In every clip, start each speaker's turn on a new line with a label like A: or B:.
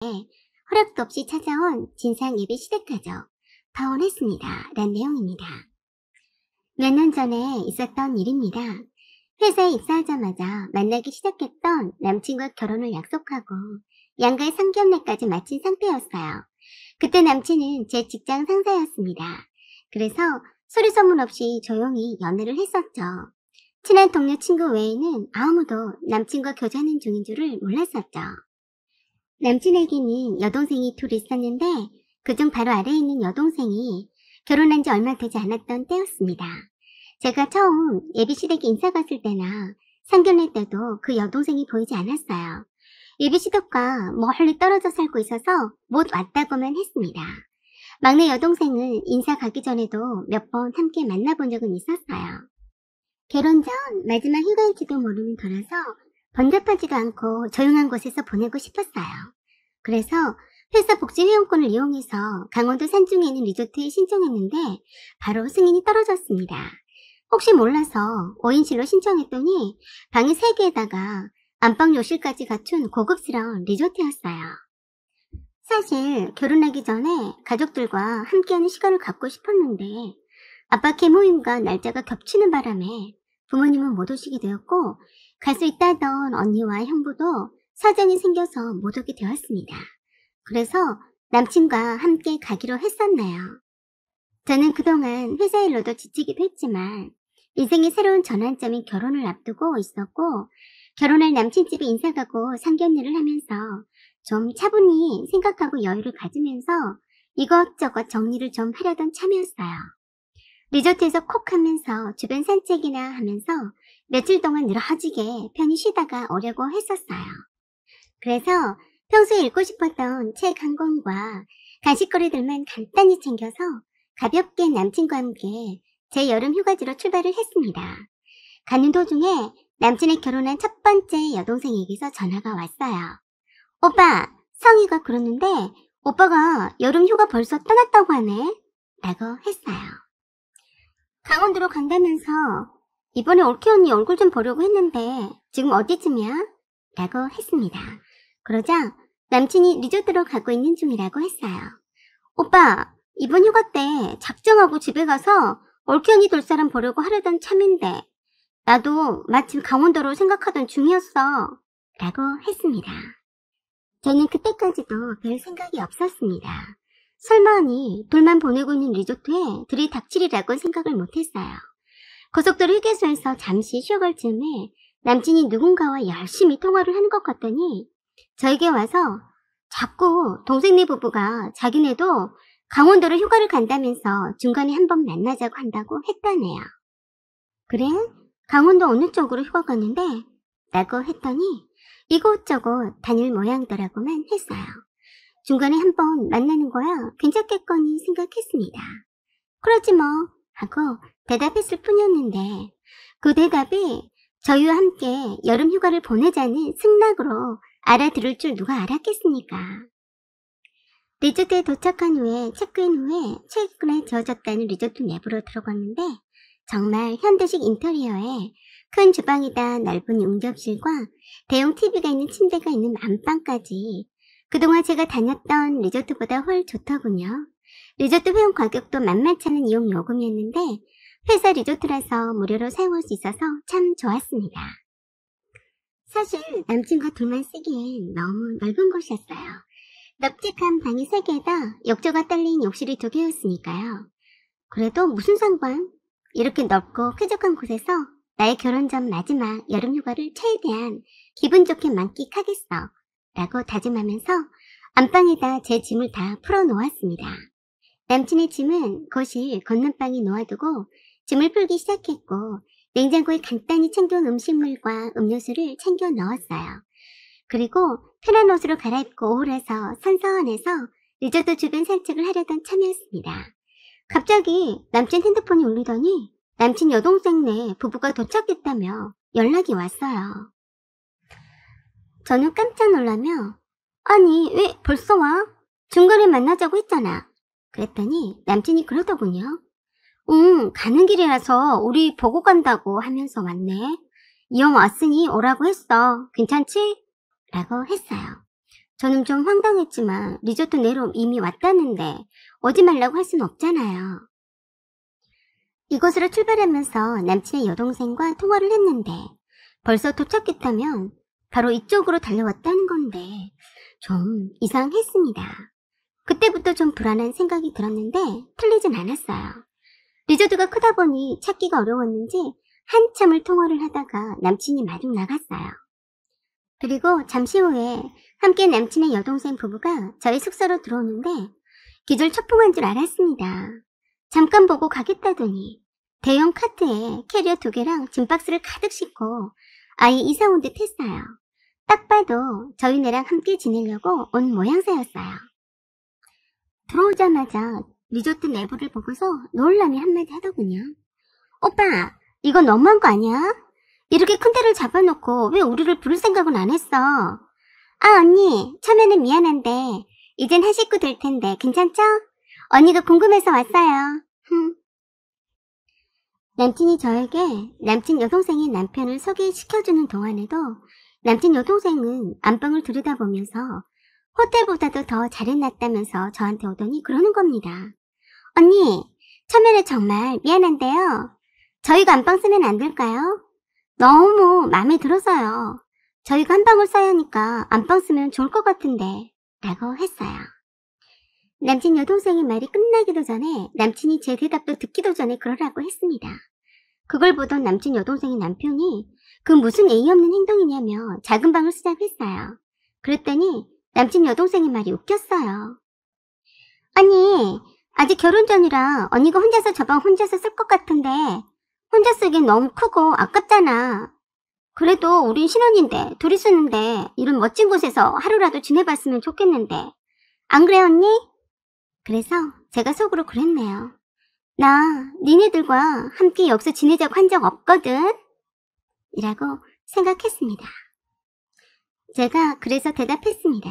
A: 허락도 없이 찾아온 진상 예배 시대까지 파혼했습니다. 란 내용입니다. 몇 년 전에 있었던 일입니다. 회사에 입사하자마자 만나기 시작했던 남친과 결혼을 약속하고 양가의 상견례까지 마친 상태였어요. 그때 남친은 제 직장 상사였습니다. 그래서 소리 소문 없이 조용히 연애를 했었죠. 친한 동료 친구 외에는 아무도 남친과 교제하는 중인 줄을 몰랐었죠. 남친에게는 여동생이 둘 있었는데 그중 바로 아래에 있는 여동생이 결혼한 지 얼마 되지 않았던 때였습니다. 제가 처음 예비시댁에 인사 갔을 때나 상견례 때도 그 여동생이 보이지 않았어요. 예비시댁과 멀리 떨어져 살고 있어서 못 왔다고만 했습니다. 막내 여동생은 인사 가기 전에도 몇 번 함께 만나본 적은 있었어요. 결혼 전 마지막 휴가일지도 모르는 터라서 번잡하지도 않고 조용한 곳에서 보내고 싶었어요. 그래서 회사 복지회원권을 이용해서 강원도 산중에 있는 리조트에 신청했는데 바로 승인이 떨어졌습니다. 혹시 몰라서 5인실로 신청했더니 방이 3개에다가 안방 욕실까지 갖춘 고급스러운 리조트였어요. 사실 결혼하기 전에 가족들과 함께하는 시간을 갖고 싶었는데 아빠 계모임과 날짜가 겹치는 바람에 부모님은 못 오시게 되었고 갈 수 있다던 언니와 형부도 사정이 생겨서 못 오게 되었습니다. 그래서 남친과 함께 가기로 했었나요. 저는 그동안 회사 일로도 지치기도 했지만 인생의 새로운 전환점인 결혼을 앞두고 있었고 결혼할 남친 집에 인사 가고 상견례를 하면서 좀 차분히 생각하고 여유를 가지면서 이것저것 정리를 좀 하려던 참이었어요. 리조트에서 콕 하면서 주변 산책이나 하면서 며칠 동안 늘어지게 편히 쉬다가 오려고 했었어요. 그래서 평소에 읽고 싶었던 책 한 권과 간식거리들만 간단히 챙겨서 가볍게 남친과 함께 제 여름 휴가지로 출발을 했습니다. 가는 도중에 남친이 결혼한 첫 번째 여동생에게서 전화가 왔어요. 오빠, 성희가 그러는데 오빠가 여름 휴가 벌써 떠났다고 하네? 라고 했어요. 강원도로 간다면서 이번에 올케 언니 얼굴 좀 보려고 했는데 지금 어디쯤이야? 라고 했습니다. 그러자 남친이 리조트로 가고 있는 중이라고 했어요. 오빠, 이번 휴가 때 작정하고 집에 가서 올케 언니 될 사람 보려고 하려던 참인데 나도 마침 강원도로 생각하던 중이었어. 라고 했습니다. 저는 그때까지도 별 생각이 없었습니다. 설마하니 둘만 보내고 있는 리조트에 들이닥치리라고 생각을 못했어요. 고속도로 휴게소에서 잠시 쉬어갈 즈음에 남친이 누군가와 열심히 통화를 하는 것 같더니 저에게 와서 자꾸 동생네 부부가 자기네도 강원도로 휴가를 간다면서 중간에 한번 만나자고 한다고 했다네요. 그래? 강원도 어느 쪽으로 휴가 갔는데? 라고 했더니 이곳저곳 다닐 모양더라고만 했어요. 중간에 한번 만나는 거야 괜찮겠거니 생각했습니다. 그러지 뭐 하고 대답했을 뿐이었는데 그 대답이 저희와 함께 여름 휴가를 보내자는 승낙으로 알아들을 줄 누가 알았겠습니까? 리조트에 도착한 후에 체크인 후에 최근에 지어졌다는 리조트 내부로 들어갔는데 정말 현대식 인테리어에 큰 주방이다 넓은 용접실과 대형 TV가 있는 침대가 있는 안방까지 그동안 제가 다녔던 리조트보다 훨 좋더군요. 리조트 회원 가격도 만만치 않은 이용 요금이었는데 회사 리조트라서 무료로 사용할 수 있어서 참 좋았습니다. 사실 남친과 둘만 쓰기엔 너무 넓은 곳이었어요. 넓직한 방이 3개에다 욕조가 딸린 욕실이 2개였으니까요. 그래도 무슨 상관? 이렇게 넓고 쾌적한 곳에서 나의 결혼 전 마지막 여름 휴가를 최대한 기분 좋게 만끽하겠어 라고 다짐하면서 안방에다 제 짐을 다 풀어놓았습니다. 남친의 짐은 거실 건넌방에 놓아두고 짐을 풀기 시작했고 냉장고에 간단히 챙겨온 음식물과 음료수를 챙겨 넣었어요. 그리고 편한 옷으로 갈아입고 오후라서 선선해서 리조트 주변 산책을 하려던 참이었습니다. 갑자기 남친 핸드폰이 울리더니 남친 여동생네 부부가 도착했다며 연락이 왔어요. 저는 깜짝 놀라며 아니 왜 벌써 와? 중간에 만나자고 했잖아. 그랬더니 남친이 그러더군요. 가는 길이라서 우리 보고 간다고 하면서 왔네. 이 형 왔으니 오라고 했어. 괜찮지? 라고 했어요. 저는 좀 황당했지만 리조트 내로 이미 왔다는데 오지 말라고 할 수는 없잖아요. 이곳으로 출발하면서 남친의 여동생과 통화를 했는데 벌써 도착기 타면 바로 이쪽으로 달려왔다는 건데 좀 이상했습니다. 그때부터 좀 불안한 생각이 들었는데 틀리진 않았어요. 리조트가 크다 보니 찾기가 어려웠는지 한참을 통화를 하다가 남친이 마중 나갔어요. 그리고 잠시 후에 함께 남친의 여동생 부부가 저희 숙소로 들어오는데 기절 초풍한 줄 알았습니다. 잠깐 보고 가겠다더니 대형 카트에 캐리어 2개랑 짐박스를 가득 싣고 아예 이사 온 듯 했어요. 딱 봐도 저희네랑 함께 지내려고 온 모양새였어요. 들어오자마자 리조트 내부를 보고서 놀라미 한마디 하더군요. 오빠, 이거 너무한 거 아니야? 이렇게 큰 데를 잡아놓고 왜 우리를 부를 생각은 안 했어? 아, 언니, 처음에는 미안한데 이젠 한 식구 될 텐데 괜찮죠? 언니가 궁금해서 왔어요. 남친이 저에게 남친 여동생의 남편을 소개시켜주는 동안에도 남친 여동생은 안방을 들여다보면서 호텔보다도 더 잘해놨다면서 저한테 오더니 그러는 겁니다. 언니, 처음에는 정말 미안한데요. 저희가 안방 쓰면 안 될까요? 너무 마음에 들어서요. 저희가 한방을 써야 하니까 안방 쓰면 좋을 것 같은데 라고 했어요. 남친 여동생의 말이 끝나기도 전에 남친이 제 대답도 듣기도 전에 그러라고 했습니다. 그걸 보던 남친 여동생의 남편이 그 무슨 예의 없는 행동이냐며 작은 방을 쓰자고 했어요. 그랬더니 남친 여동생의 말이 웃겼어요. 언니, 아직 결혼 전이라 언니가 혼자서 저 방 혼자서 쓸 것 같은데 혼자 쓰기엔 너무 크고 아깝잖아. 그래도 우린 신혼인데 둘이 쓰는데 이런 멋진 곳에서 하루라도 지내봤으면 좋겠는데 안 그래 언니? 그래서 제가 속으로 그랬네요. 나 니네들과 함께 여기서 지내자고 한 적 없거든? 이라고 생각했습니다. 제가 그래서 대답했습니다.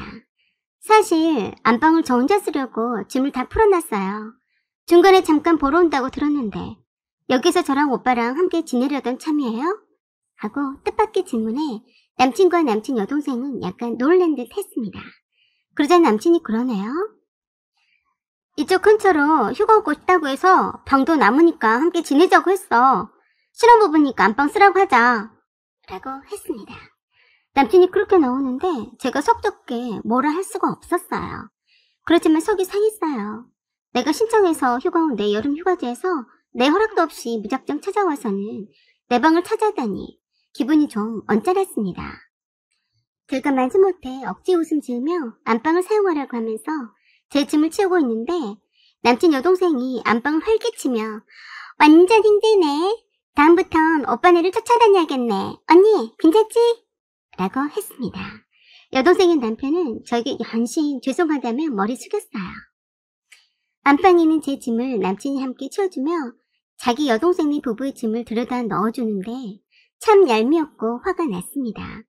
A: 사실 안방을 저 혼자 쓰려고 짐을 다 풀어놨어요. 중간에 잠깐 보러 온다고 들었는데 여기서 저랑 오빠랑 함께 지내려던 참이에요? 하고 뜻밖의 질문에 남친과 남친 여동생은 약간 놀란 듯 했습니다. 그러자 남친이 그러네요. 이쪽 근처로 휴가 오고 싶다고 해서 방도 남으니까 함께 지내자고 했어. 신혼부부니까 안방 쓰라고 하자. 라고 했습니다. 남친이 그렇게 나오는데 제가 속 좁게 뭐라 할 수가 없었어요. 그렇지만 속이 상했어요. 내가 신청해서 휴가 온 내 여름 휴가지에서 내 허락도 없이 무작정 찾아와서는 내 방을 찾아다니 기분이 좀 언짢았습니다. 제가 마지못해 억지 웃음 지으며 안방을 사용하라고 하면서 제 짐을 치우고 있는데 남친 여동생이 안방을 활기치며 완전 힘드네. 다음부턴 오빠네를 쫓아다녀야겠네. 언니 괜찮지? 라고 했습니다. 여동생의 남편은 저에게 연신 죄송하다며 머리 숙였어요. 안방에 있는 제 짐을 남친이 함께 치워주며 자기 여동생네 부부의 짐을 들여다 넣어주는데 참 얄미웠고 화가 났습니다.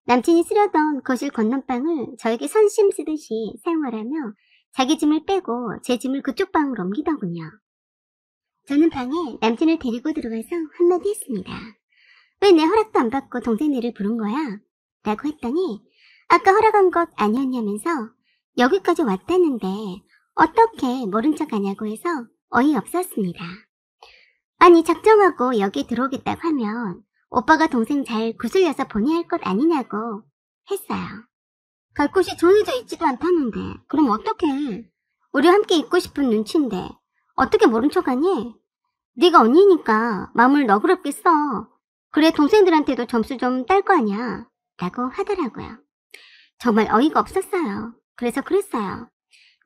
A: 남친이 쓰려던 거실 건넌방을 저에게 선심 쓰듯이 사용하라며 자기 짐을 빼고 제 짐을 그쪽 방으로 옮기더군요. 저는 방에 남친을 데리고 들어가서 한마디 했습니다. 왜 내 허락도 안 받고 동생네를 부른 거야? 라고 했더니 아까 허락한 것 아니었냐면서 여기까지 왔다는데 어떻게 모른 척 하냐고 해서 어이없었습니다. 아니 작정하고 여기 들어오겠다고 하면 오빠가 동생 잘 구슬려서 보내야 할 것 아니냐고 했어요. 갈 곳이 정해져 있지도 않다는데 그럼 어떡해. 우리 함께 있고 싶은 눈치인데 어떻게 모른 척 하니? 네가 언니니까 마음을 너그럽게 써. 그래 동생들한테도 점수 좀 딸 거 아니야. 라고 하더라고요. 정말 어이가 없었어요. 그래서 그랬어요.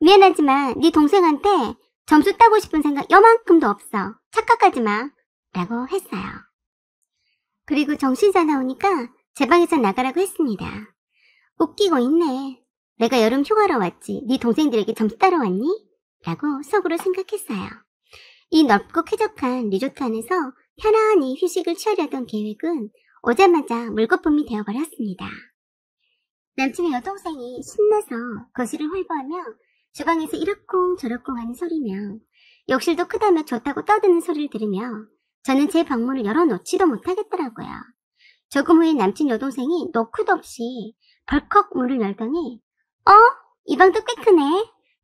A: 미안하지만 네 동생한테 점수 따고 싶은 생각 요만큼도 없어. 착각하지 마. 라고 했어요. 그리고 정신 사나우니까 제 방에서 나가라고 했습니다. 웃기고 있네. 내가 여름 휴가로 왔지. 네 동생들에게 점수 따러 왔니? 라고 속으로 생각했어요. 이 넓고 쾌적한 리조트 안에서 편안히 휴식을 취하려던 계획은 오자마자 물거품이 되어버렸습니다. 남친의 여동생이 신나서 거실을 활보하며 주방에서 이러쿵저러쿵 하는 소리며 욕실도 크다며 좋다고 떠드는 소리를 들으며 저는 제 방문을 열어놓지도 못하겠더라고요. 조금 후에 남친 여동생이 노크도 없이 벌컥 문을 열더니 어? 이 방도 꽤 크네.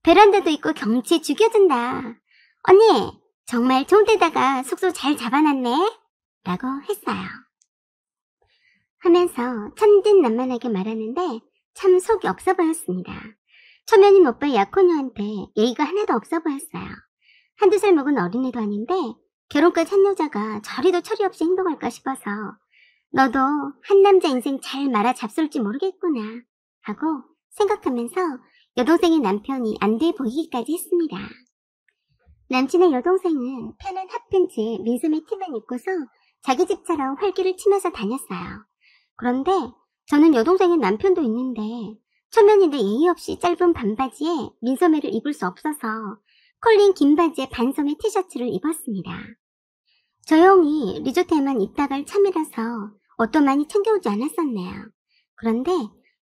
A: 베란다도 있고 경치 죽여준다. 언니, 정말 좋은 데다가 숙소 잘 잡아놨네. 라고 했어요. 하면서 천진난만하게 말하는데 참 속이 없어 보였습니다. 초면인 오빠 약혼녀한테 예의가 하나도 없어 보였어요. 한두 살 먹은 어린애도 아닌데 결혼까지 한 여자가 저리도 처리 없이 행동할까 싶어서 너도 한 남자 인생 잘 말아 잡술지 모르겠구나 하고 생각하면서 여동생의 남편이 안 돼 보이기까지 했습니다. 남친의 여동생은 편한 핫팬츠에 민소매 티만 입고서 자기 집처럼 활기를 치면서 다녔어요. 그런데 저는 여동생의 남편도 있는데 초면인데 예의 없이 짧은 반바지에 민소매를 입을 수 없어서 컬린 긴 바지에 반소매 티셔츠를 입었습니다. 조용히 리조트에만 있다 갈 참이라서 옷도 많이 챙겨오지 않았었네요. 그런데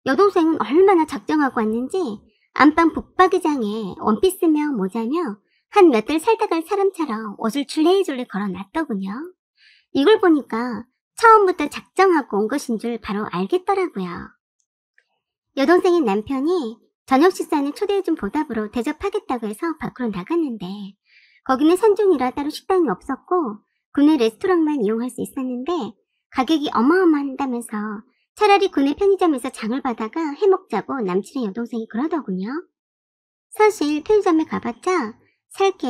A: 여동생은 얼마나 작정하고 왔는지 안방 북박이장에 원피스며 모자며 한 몇 달 살다 갈 사람처럼 옷을 줄레이줄레 걸어놨더군요. 이걸 보니까 처음부터 작정하고 온 것인 줄 바로 알겠더라고요. 여동생의 남편이 저녁 식사는 초대해준 보답으로 대접하겠다고 해서 밖으로 나갔는데 거기는 산중이라 따로 식당이 없었고 구내 레스토랑만 이용할 수 있었는데 가격이 어마어마한다면서 차라리 구내 편의점에서 장을 봐다가 해먹자고 남친의 여동생이 그러더군요. 사실 편의점에 가봤자 살 게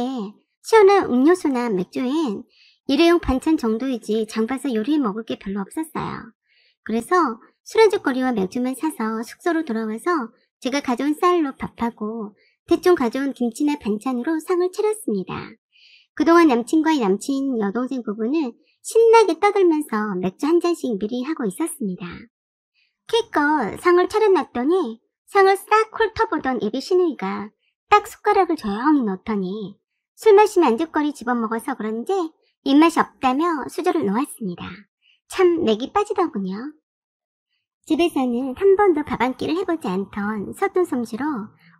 A: 시원한 음료수나 맥주엔 일회용 반찬 정도이지 장 봐서 요리해 먹을 게 별로 없었어요. 그래서 술안주거리와 맥주만 사서 숙소로 돌아와서 제가 가져온 쌀로 밥하고 대충 가져온 김치나 반찬으로 상을 차렸습니다. 그동안 남친과의 남친 여동생 부부는 신나게 떠들면서 맥주 한 잔씩 미리 하고 있었습니다. 기껏 상을 차려놨더니 상을 싹 훑어보던 예비 시누이가 딱 숟가락을 조용히 놓더니 술 마시면 안주거리 집어먹어서 그런지 입맛이 없다며 수저를 놓았습니다. 참 맥이 빠지더군요. 집에서는 한 번도 밥 한 끼를 해보지 않던 서툰 솜씨로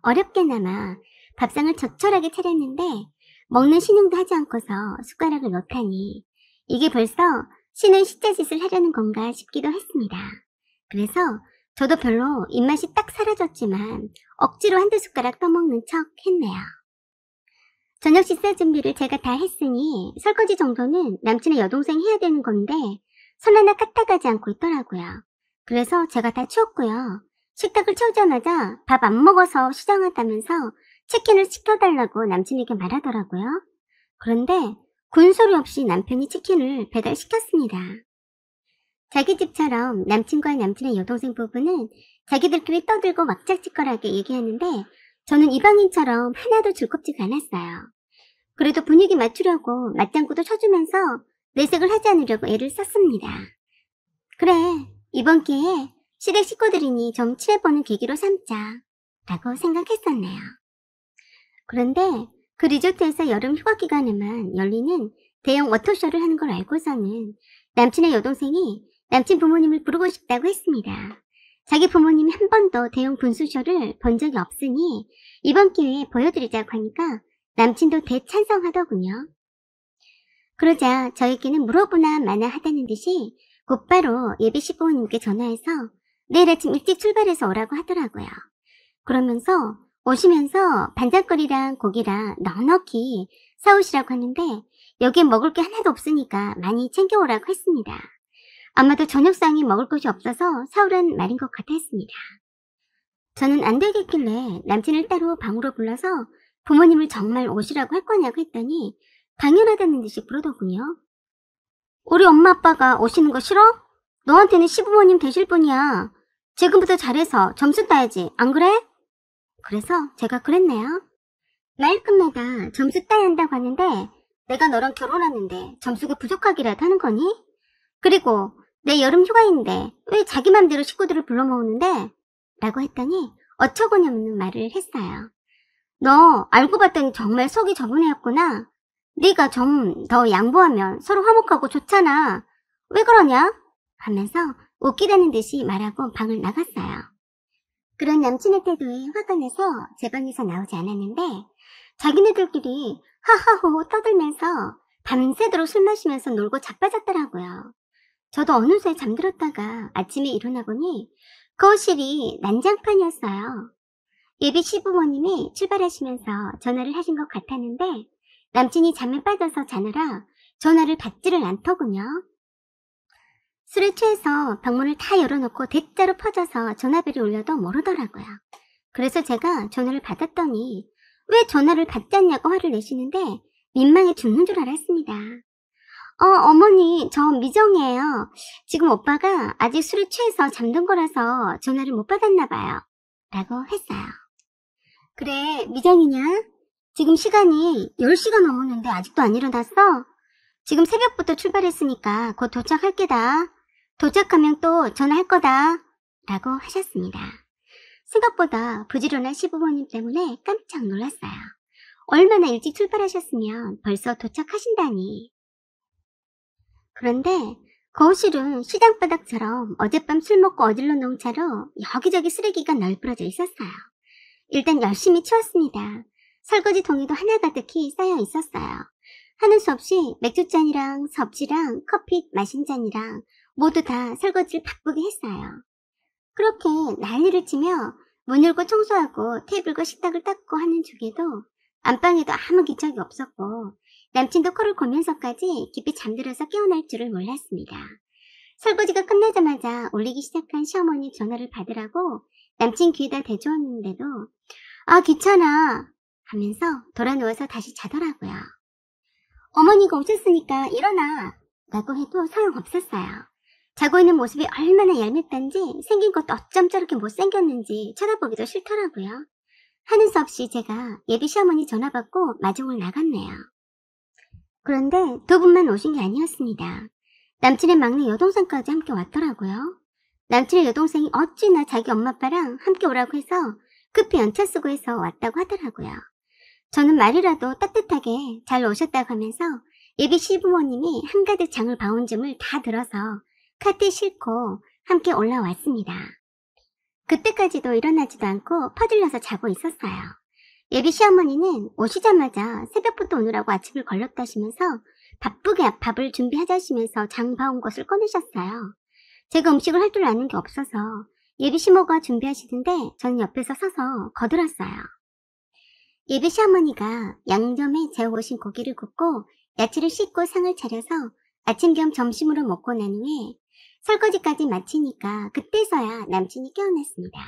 A: 어렵게나마 밥상을 적절하게 차렸는데 먹는 신용도 하지 않고서 숟가락을 놓다니 이게 벌써 신은 시자짓을 하려는 건가 싶기도 했습니다. 그래서 저도 별로 입맛이 딱 사라졌지만 억지로 한두 숟가락 떠먹는 척 했네요. 저녁 식사 준비를 제가 다 했으니 설거지 정도는 남친의 여동생 해야 되는 건데 손 하나 까딱하지 않고 있더라고요. 그래서 제가 다 치웠고요. 식탁을 채우자마자 밥 안 먹어서 시장하다면서 치킨을 시켜달라고 남친에게 말하더라고요. 그런데 군소리 없이 남편이 치킨을 배달시켰습니다. 자기 집처럼 남친과 남친의 여동생 부부는 자기들끼리 떠들고 막짝짓거리하게 얘기하는데 저는 이방인처럼 하나도 즐겁지가 않았어요. 그래도 분위기 맞추려고 맞장구도 쳐주면서 내색을 하지 않으려고 애를 썼습니다. 그래, 이번 기회에 시댁 식구들이니 좀 친해보는 계기로 삼자 라고 생각했었네요. 그런데 그 리조트에서 여름 휴가 기간에만 열리는 대형 워터쇼를 하는 걸 알고서는 남친의 여동생이 남친 부모님을 부르고 싶다고 했습니다. 자기 부모님이 한 번도 대형 분수쇼를 본 적이 없으니 이번 기회에 보여드리자고 하니까 남친도 대찬성하더군요. 그러자 저에게는 물어보나 마나 하다는 듯이 곧바로 예비 시부모님께 전화해서 내일 아침 일찍 출발해서 오라고 하더라고요. 그러면서 오시면서 반찬거리랑 고기랑 넉넉히 사오시라고 하는데 여기에 먹을 게 하나도 없으니까 많이 챙겨오라고 했습니다. 아마도 저녁상에 먹을 것이 없어서 사오란 말인 것 같았습니다. 저는 안 되겠길래 남친을 따로 방으로 불러서 부모님을 정말 오시라고 할 거냐고 했더니 당연하다는 듯이 그러더군요. 우리 엄마 아빠가 오시는 거 싫어? 너한테는 시부모님 되실 분이야. 지금부터 잘해서 점수 따야지, 안 그래? 그래서 제가 그랬네요. 날 끝마다 점수 따야 한다고 하는데 내가 너랑 결혼하는데 점수가 부족하기라도 하는 거니? 그리고 내 여름 휴가인데 왜 자기 맘대로 식구들을 불러 모으는데? 라고 했더니 어처구니없는 말을 했어요. 너 알고 봤더니 정말 속이 좁은 애였구나. 네가 좀 더 양보하면 서로 화목하고 좋잖아. 왜 그러냐? 하면서 웃기다는 듯이 말하고 방을 나갔어요. 그런 남친의 태도에 화가 나서 제 방에서 나오지 않았는데 자기네들끼리 하하호호 떠들면서 밤새도록 술 마시면서 놀고 자빠졌더라고요. 저도 어느새 잠들었다가 아침에 일어나 보니 거실이 난장판이었어요. 예비 시부모님이 출발하시면서 전화를 하신 것 같았는데 남친이 잠에 빠져서 자느라 전화를 받지를 않더군요. 술에 취해서 방문을 다 열어놓고 대자로 퍼져서 전화벨이 울려도 모르더라고요. 그래서 제가 전화를 받았더니 왜 전화를 받지 않냐고 화를 내시는데 민망해 죽는 줄 알았습니다. 어머니, 저 미정이에요. 지금 오빠가 아직 술에 취해서 잠든 거라서 전화를 못 받았나 봐요. 라고 했어요. 그래, 미정이냐? 지금 시간이 10시가 넘었는데 아직도 안 일어났어? 지금 새벽부터 출발했으니까 곧 도착할 게다. 도착하면 또 전화할 거다. 라고 하셨습니다. 생각보다 부지런한 시부모님 때문에 깜짝 놀랐어요. 얼마나 일찍 출발하셨으면 벌써 도착하신다니. 그런데 거실은 시장바닥처럼 어젯밤 술 먹고 어질러 놓은 차로 여기저기 쓰레기가 널브러져 있었어요. 일단 열심히 치웠습니다. 설거지 동이도 하나가득히 쌓여 있었어요. 하는 수 없이 맥주잔이랑 접시랑 커피 마신 잔이랑 모두 다 설거지를 바쁘게 했어요. 그렇게 난리를 치며 문 열고 청소하고 테이블과 식탁을 닦고 하는 중에도 안방에도 아무 기척이 없었고 남친도 코를 골면서까지 깊이 잠들어서 깨어날 줄을 몰랐습니다. 설거지가 끝나자마자 울리기 시작한 시어머니 전화를 받으라고 남친 귀에다 대주었는데도 귀찮아 하면서 돌아 누워서 다시 자더라고요. 어머니가 오셨으니까 일어나 라고 해도 소용없었어요. 자고 있는 모습이 얼마나 얄밉던지 생긴 것도 어쩜 저렇게 못생겼는지 쳐다보기도 싫더라고요. 하는 수 없이 제가 예비 시어머니 전화 받고 마중을 나갔네요. 그런데 두 분만 오신 게 아니었습니다. 남친의 막내 여동생까지 함께 왔더라고요. 남친의 여동생이 어찌나 자기 엄마 아빠랑 함께 오라고 해서 급히 연차 쓰고 해서 왔다고 하더라고요. 저는 말이라도 따뜻하게 잘 오셨다고 하면서 예비 시부모님이 한가득 장을 봐온 줌을 다 들어서 카트에 싣고 함께 올라왔습니다. 그때까지도 일어나지도 않고 퍼질러서 자고 있었어요. 예비 시어머니는 오시자마자 새벽부터 오느라고 아침을 걸렀다시면서 바쁘게 밥을 준비하자시면서 장 봐온 것을 꺼내셨어요. 제가 음식을 할 줄 아는 게 없어서 예비 시모가 준비하시던데 저는 옆에서 서서 거들었어요. 예비 시어머니가 양념에 재워오신 고기를 굽고 야채를 씻고 상을 차려서 아침 겸 점심으로 먹고 난 후에 설거지까지 마치니까 그때서야 남친이 깨어났습니다.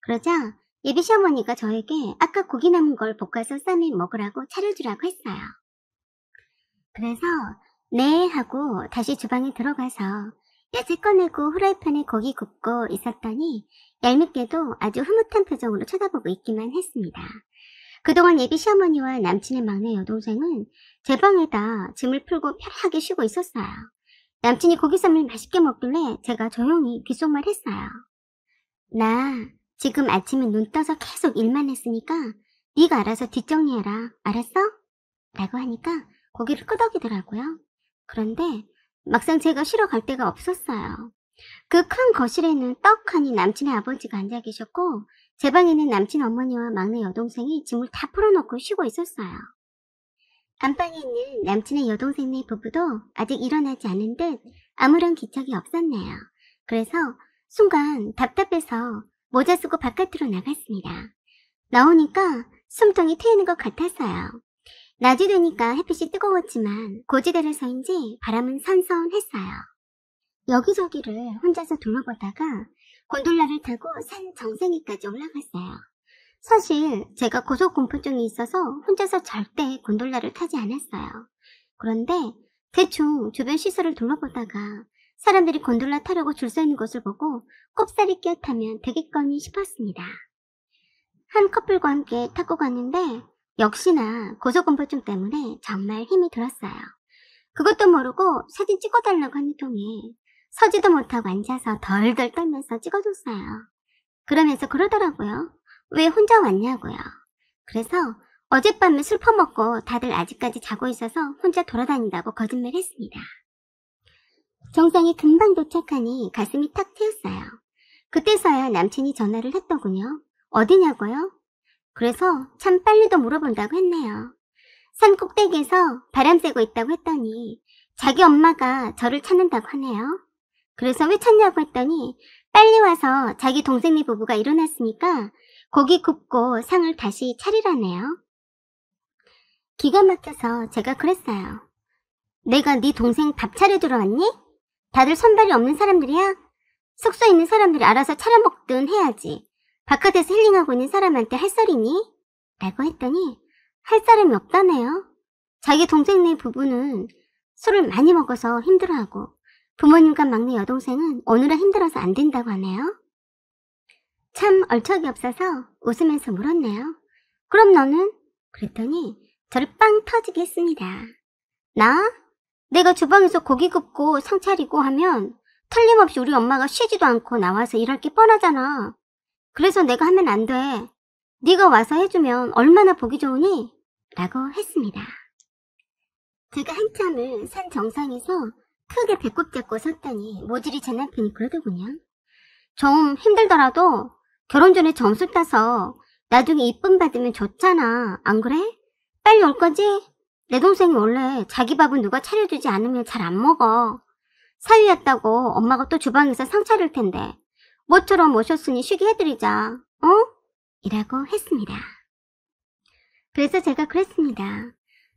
A: 그러자 예비 시어머니가 저에게 아까 고기 남은 걸 볶아서 쌈에 먹으라고 차려주라고 했어요. 그래서 네 하고 다시 주방에 들어가서 야채 꺼내고 후라이팬에 고기 굽고 있었더니 얄밉게도 아주 흐뭇한 표정으로 쳐다보고 있기만 했습니다. 그동안 예비 시어머니와 남친의 막내 여동생은 제 방에다 짐을 풀고 편하게 쉬고 있었어요. 남친이 고기쌈을 맛있게 먹길래 제가 조용히 귓속말 했어요. 나 지금 아침에 눈 떠서 계속 일만 했으니까 네가 알아서 뒷정리해라. 알았어? 라고 하니까 고기를 끄덕이더라고요. 그런데 막상 제가 쉬러 갈 데가 없었어요. 그 큰 거실에는 떡하니 남친의 아버지가 앉아 계셨고 제 방에는 남친 어머니와 막내 여동생이 짐을 다 풀어놓고 쉬고 있었어요. 안방에 있는 남친의 여동생네 부부도 아직 일어나지 않은 듯 아무런 기척이 없었네요. 그래서 순간 답답해서 모자 쓰고 바깥으로 나갔습니다. 나오니까 숨통이 트이는 것 같았어요. 낮이 되니까 햇빛이 뜨거웠지만 고지대라서인지 바람은 선선했어요. 여기저기를 혼자서 둘러보다가 곤돌라를 타고 산 정상에까지 올라갔어요. 사실 제가 고소공포증이 있어서 혼자서 절대 곤돌라를 타지 않았어요. 그런데 대충 주변 시설을 둘러보다가 사람들이 곤돌라 타려고 줄 서 있는 것을 보고 꼽사리 끼어 타면 되겠거니 싶었습니다. 한 커플과 함께 타고 갔는데 역시나 고소공포증 때문에 정말 힘이 들었어요. 그것도 모르고 사진 찍어달라고 한 통에 서지도 못하고 앉아서 덜덜 떨면서 찍어줬어요. 그러면서 그러더라고요. 왜 혼자 왔냐고요. 그래서 어젯밤에 술 퍼먹고 다들 아직까지 자고 있어서 혼자 돌아다닌다고 거짓말했습니다. 정상에 금방 도착하니 가슴이 탁 트였어요. 그때서야 남친이 전화를 했더군요. 어디냐고요? 그래서 참 빨리도 물어본다고 했네요. 산 꼭대기에서 바람 쐬고 있다고 했더니 자기 엄마가 저를 찾는다고 하네요. 그래서 왜 찾냐고 했더니 빨리 와서 자기 동생네 부부가 일어났으니까 고기 굽고 상을 다시 차리라네요. 기가 막혀서 제가 그랬어요. 내가 네 동생 밥 차려주러 왔니? 다들 손발이 없는 사람들이야? 숙소에 있는 사람들이 알아서 차려 먹든 해야지. 바깥에서 힐링하고 있는 사람한테 할 소리니? 라고 했더니 할 사람이 없다네요. 자기 동생네 부부는 술을 많이 먹어서 힘들어하고 부모님과 막내 여동생은 오느라 힘들어서 안 된다고 하네요. 참 얼척이 없어서 웃으면서 물었네요. 그럼 너는? 그랬더니 저를 빵 터지게 했습니다. 나? 내가 주방에서 고기 굽고 상 차리고 하면 틀림없이 우리 엄마가 쉬지도 않고 나와서 일할 게 뻔하잖아. 그래서 내가 하면 안 돼. 네가 와서 해주면 얼마나 보기 좋으니? 라고 했습니다. 제가 한참을 산 정상에서 크게 배꼽 잡고 섰더니 모질이 제 남편이 그러더군요. 좀 힘들더라도 결혼 전에 점수 따서 나중에 이쁨 받으면 좋잖아. 안 그래? 빨리 올 거지? 내 동생이 원래 자기 밥은 누가 차려주지 않으면 잘 안 먹어. 사위였다고 엄마가 또 주방에서 상 차릴 텐데 모처럼 오셨으니 쉬게 해드리자. 어? 이라고 했습니다. 그래서 제가 그랬습니다.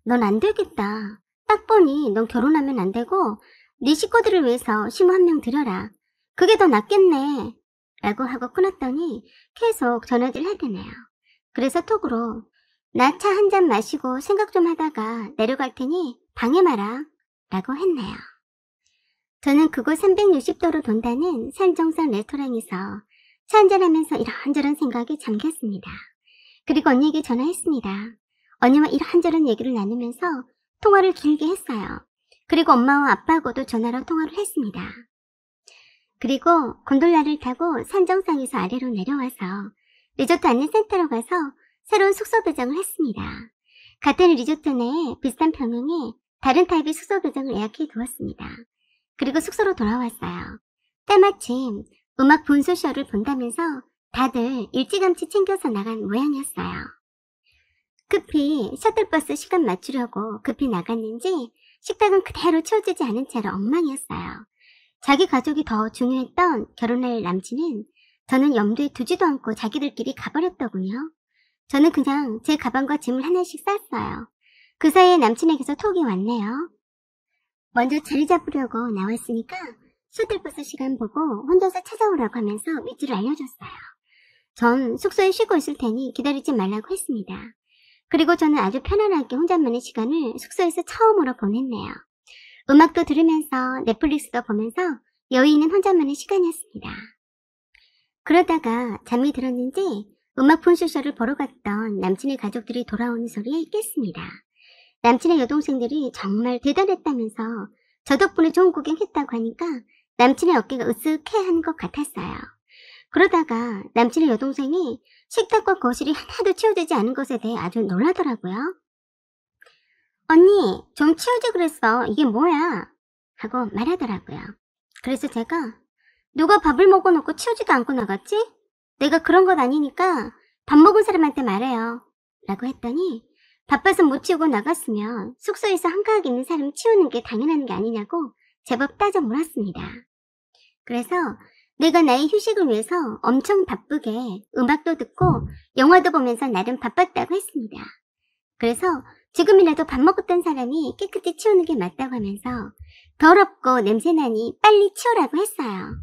A: 넌 안 되겠다. 딱 보니 넌 결혼하면 안 되고 네 식구들을 위해서 시모 한 명 들여라. 그게 더 낫겠네. 라고 하고 끊었더니 계속 전화질 하더네요. 그래서 톡으로 나 차 한 잔 마시고 생각 좀 하다가 내려갈 테니 방해마라. 라고 했네요. 저는 그곳 360도로 돈다는 산정상 레스토랑에서 차 한잔하면서 이런저런 생각에 잠겼습니다. 그리고 언니에게 전화했습니다. 언니와 이런저런 얘기를 나누면서 통화를 길게 했어요. 그리고 엄마와 아빠하고도 전화로 통화를 했습니다. 그리고 곤돌라를 타고 산정상에서 아래로 내려와서 리조트 안내센터로 가서 새로운 숙소 배정을 했습니다. 같은 리조트 내에 비슷한 평형에 다른 타입의 숙소 배정을 예약해 두었습니다. 그리고 숙소로 돌아왔어요. 때마침 음악 분수쇼를 본다면서 다들 일찌감치 챙겨서 나간 모양이었어요. 급히 셔틀버스 시간 맞추려고 급히 나갔는지 식탁은 그대로 치워지지 않은 채로 엉망이었어요. 자기 가족이 더 중요했던 결혼할 남친은 저는 염두에 두지도 않고 자기들끼리 가버렸더군요. 저는 그냥 제 가방과 짐을 하나씩 쌌어요. 그 사이에 남친에게서 톡이 왔네요. 먼저 자리 잡으려고 나왔으니까 셔틀버스 시간 보고 혼자서 찾아오라고 하면서 위치를 알려줬어요. 전 숙소에 쉬고 있을 테니 기다리지 말라고 했습니다. 그리고 저는 아주 편안하게 혼자만의 시간을 숙소에서 처음으로 보냈네요. 음악도 들으면서 넷플릭스도 보면서 여유 있는 혼자만의 시간이었습니다. 그러다가 잠이 들었는지 음악 폰쇼쇼를 보러 갔던 남친의 가족들이 돌아오는 소리에 깼습니다. 남친의 여동생들이 정말 대단했다면서 저 덕분에 좋은 구경했다고 하니까 남친의 어깨가 으쓱해한 것 같았어요. 그러다가 남친의 여동생이 식탁과 거실이 하나도 치워지지 않은 것에 대해 아주 놀라더라고요. 언니, 좀 치우지 그랬어. 이게 뭐야? 하고 말하더라고요. 그래서 제가 누가 밥을 먹어놓고 치우지도 않고 나갔지? 내가 그런 것 아니니까 밥 먹은 사람한테 말해요. 라고 했더니 바빠서 못 치우고 나갔으면 숙소에서 한가하게 있는 사람 치우는 게 당연한 게 아니냐고 제법 따져 물었습니다. 그래서 내가 나의 휴식을 위해서 엄청 바쁘게 음악도 듣고 영화도 보면서 나름 바빴다고 했습니다. 그래서 지금이라도 밥 먹었던 사람이 깨끗이 치우는 게 맞다고 하면서 더럽고 냄새나니 빨리 치우라고 했어요.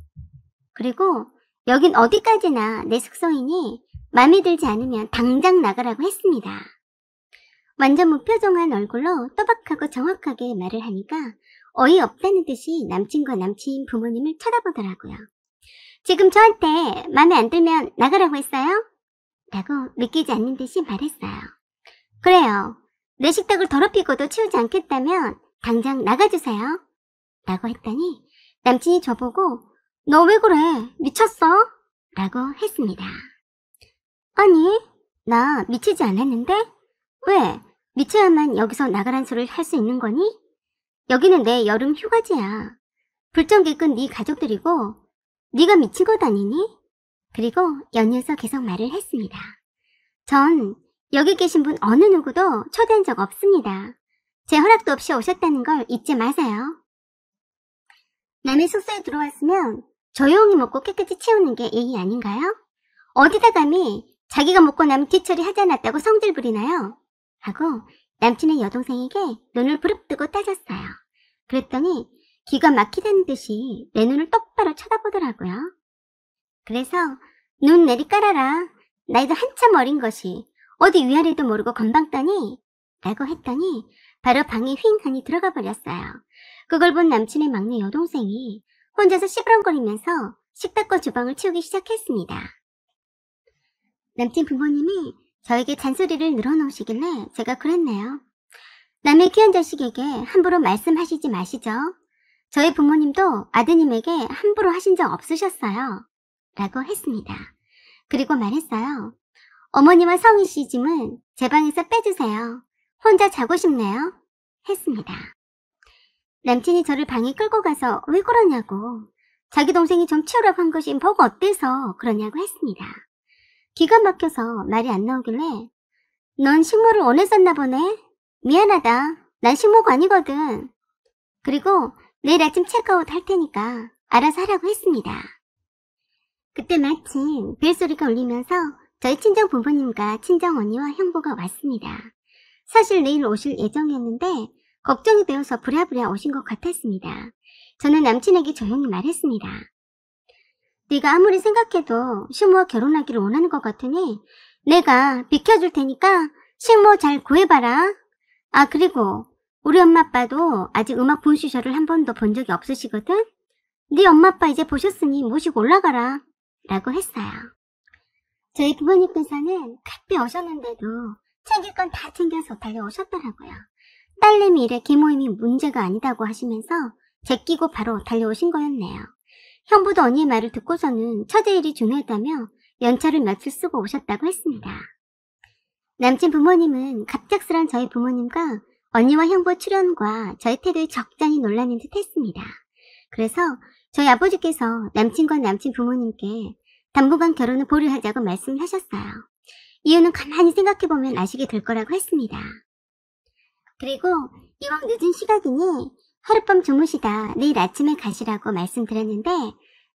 A: 그리고 여긴 어디까지나 내 숙소이니 마음에 들지 않으면 당장 나가라고 했습니다. 완전 무표정한 얼굴로 또박하고 정확하게 말을 하니까 어이없다는 듯이 남친과 남친 부모님을 쳐다보더라고요. 지금 저한테 마음에 안 들면 나가라고 했어요? 라고 믿기지 않는 듯이 말했어요. 그래요. 내 식탁을 더럽히고도 치우지 않겠다면 당장 나가주세요. 라고 했더니 남친이 저보고 너 왜 그래? 미쳤어? 라고 했습니다. 아니, 나 미치지 않았는데? 왜? 미쳐야만 여기서 나가란 소리를 할 수 있는 거니? 여기는 내 여름 휴가지야. 불청객은 네 가족들이고 네가 미친 것 아니니? 그리고 연이어서 계속 말을 했습니다. 전 여기 계신 분 어느 누구도 초대한 적 없습니다. 제 허락도 없이 오셨다는 걸 잊지 마세요. 남의 숙소에 들어왔으면 조용히 먹고 깨끗이 치우는 게 예의 아닌가요? 어디다 감히 자기가 먹고 나면 뒤처리 하지 않았다고 성질 부리나요? 하고 남친의 여동생에게 눈을 부릅뜨고 따졌어요. 그랬더니 기가 막히다는 듯이 내 눈을 똑바로 쳐다보더라고요. 그래서 눈 내리 깔아라. 나이도 한참 어린 것이 어디 위아래도 모르고 건방 떠니? 라고 했더니 바로 방에 휙 하니 들어가 버렸어요. 그걸 본 남친의 막내 여동생이 혼자서 시부렁거리면서 식탁과 주방을 치우기 시작했습니다. 남친 부모님이 저에게 잔소리를 늘어놓으시길래 제가 그랬네요. 남의 귀한 자식에게 함부로 말씀하시지 마시죠. 저희 부모님도 아드님에게 함부로 하신 적 없으셨어요. 라고 했습니다. 그리고 말했어요. 어머니와 성희 씨 짐은 제 방에서 빼주세요. 혼자 자고 싶네요. 했습니다. 남친이 저를 방에 끌고 가서 왜 그러냐고, 자기 동생이 좀 치우라고 한 것이 뭐가 어때서 그러냐고 했습니다. 기가 막혀서 말이 안 나오길래 넌 식모를 원했었나 보네. 미안하다. 난 식모가 아니거든. 그리고 내일 아침 체크아웃 할 테니까 알아서 하라고 했습니다. 그때 마침 벨소리가 울리면서 저희 친정 부모님과 친정 언니와 형부가 왔습니다. 사실 내일 오실 예정이었는데 걱정이 되어서 부랴부랴 오신 것 같았습니다. 저는 남친에게 조용히 말했습니다. 네가 아무리 생각해도 식모와 결혼하기를 원하는 것 같으니 내가 비켜줄 테니까 식모 잘 구해봐라. 아, 그리고 우리 엄마 아빠도 아직 음악 분수쇼를 한 번도 본 적이 없으시거든. 네 엄마 아빠 이제 보셨으니 모시고 올라가라. 라고 했어요. 저희 부모님께서는 카페 오셨는데도 챙길 건 다 챙겨서 달려오셨더라고요. 딸내미 일에 계모임이 문제가 아니다고 하시면서 제끼고 바로 달려오신 거였네요. 형부도 언니의 말을 듣고서는 처제 일이 중요했다며 연차를 며칠 쓰고 오셨다고 했습니다. 남친 부모님은 갑작스런 저희 부모님과 언니와 형부 출연과 저희 태도에 적잖이 놀라는 듯 했습니다. 그래서 저희 아버지께서 남친과 남친 부모님께 당분간 결혼을 보류하자고 말씀하셨어요. 이유는 가만히 생각해보면 아시게 될 거라고 했습니다. 그리고 이왕 늦은 시각이니 하룻밤 주무시다 내일 아침에 가시라고 말씀드렸는데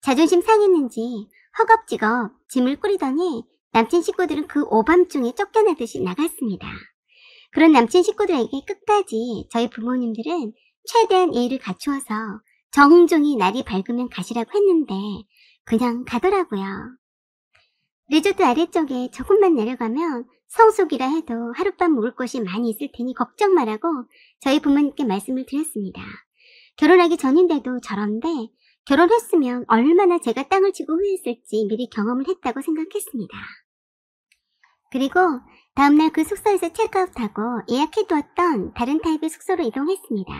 A: 자존심 상했는지 허겁지겁 짐을 꾸리더니 남친 식구들은 그 오밤중에 쫓겨나듯이 나갔습니다. 그런 남친 식구들에게 끝까지 저희 부모님들은 최대한 예의를 갖추어서 정중히 날이 밝으면 가시라고 했는데 그냥 가더라고요. 리조트 아래쪽에 조금만 내려가면 성숙이라 해도 하룻밤 묵을 곳이 많이 있을 테니 걱정 말라고 저희 부모님께 말씀을 드렸습니다. 결혼하기 전인데도 저런데 결혼했으면 얼마나 제가 땅을 치고 후회했을지 미리 경험을 했다고 생각했습니다. 그리고 다음날 그 숙소에서 체크아웃하고 예약해두었던 다른 타입의 숙소로 이동했습니다.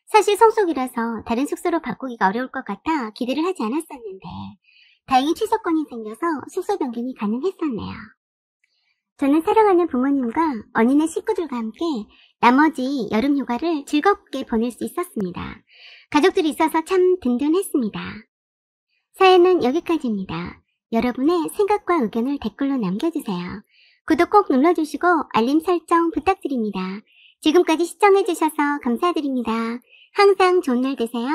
A: 사실 성숙이라서 다른 숙소로 바꾸기가 어려울 것 같아 기대를 하지 않았었는데 다행히 취소권이 생겨서 숙소 변경이 가능했었네요. 저는 사랑하는 부모님과 언니네 식구들과 함께 나머지 여름 휴가를 즐겁게 보낼 수 있었습니다. 가족들이 있어서 참 든든했습니다. 사연은 여기까지입니다. 여러분의 생각과 의견을 댓글로 남겨주세요. 구독 꼭 눌러주시고 알림 설정 부탁드립니다. 지금까지 시청해주셔서 감사드립니다. 항상 좋은 날 되세요.